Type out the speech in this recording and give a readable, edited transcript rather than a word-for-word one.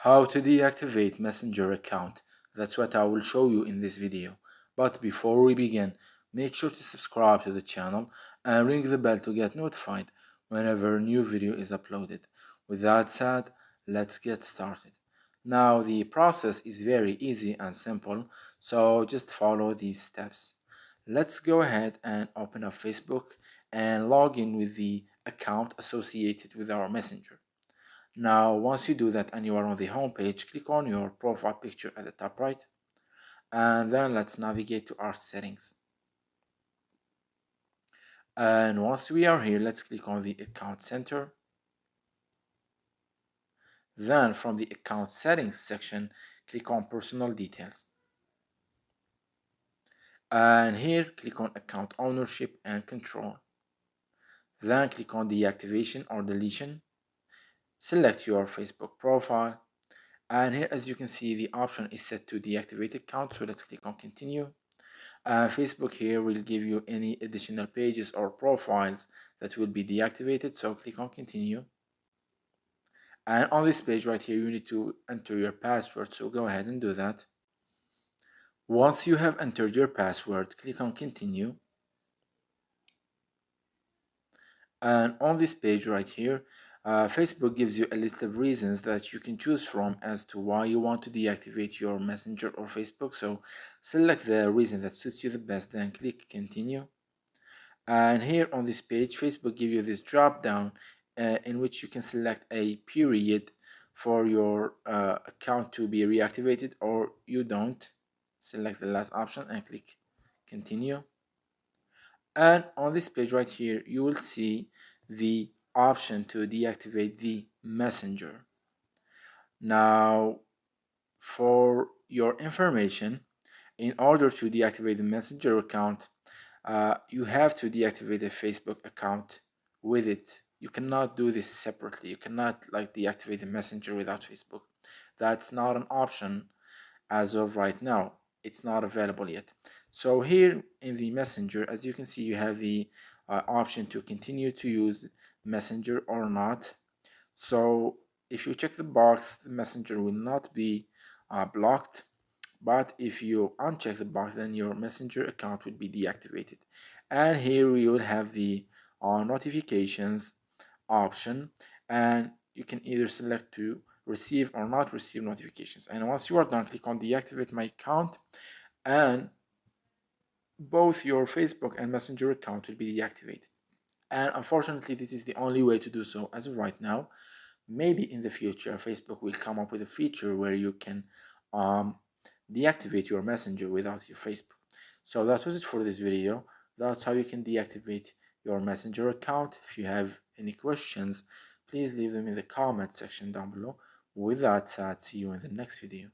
How to deactivate Messenger account. That's what I will show you in this video. But before we begin, make sure to subscribe to the channel and ring the bell to get notified whenever a new video is uploaded. With that said, let's get started. Now the process is very easy and simple, so just follow these steps. Let's go ahead and open up Facebook and log in with the account associated with our messenger. Now, once you do that and you are on the home page, click on your profile picture at the top right, and then let's navigate to our settings. And once we are here, let's click on the account center. Then from the account settings section, click on personal details. And here, click on account ownership and control. Then click on deactivation or deletion. Select your Facebook profile. And here, as you can see, the option is set to deactivate account. So let's click on continue. Facebook here will give you any additional pages or profiles that will be deactivated, so click on continue. And on this page right here, you need to enter your password, so go ahead and do that. Once you have entered your password, click on continue. And on this page right here, Facebook gives you a list of reasons that you can choose from as to why you want to deactivate your Messenger or Facebook. So select the reason that suits you the best, then click continue. And here on this page, Facebook give you this drop down in which you can select a period for your account to be reactivated, or you don't. Select the last option and click continue. And on this page right here, you will see the option to deactivate the messenger. Now, for your information, in order to deactivate the messenger account, you have to deactivate a Facebook account with it. You cannot do this separately. You cannot like deactivate the messenger without Facebook. That's not an option as of right now. It's not available yet. So here in the messenger, as you can see, you have the option to continue to use messenger or not. So if you check the box, the messenger will not be blocked. But if you uncheck the box, then your messenger account will be deactivated. And here we will have the notifications option, and you can either select to receive or not receive notifications. And once you are done, click on deactivate my account, and both your Facebook and messenger account will be deactivated. And unfortunately, this is the only way to do so as of right now. Maybe in the future, Facebook will come up with a feature where you can deactivate your messenger without your Facebook. So that was it for this video. That's how you can deactivate your messenger account. If you have any questions, please leave them in the comment section down below. With that said, see you in the next video.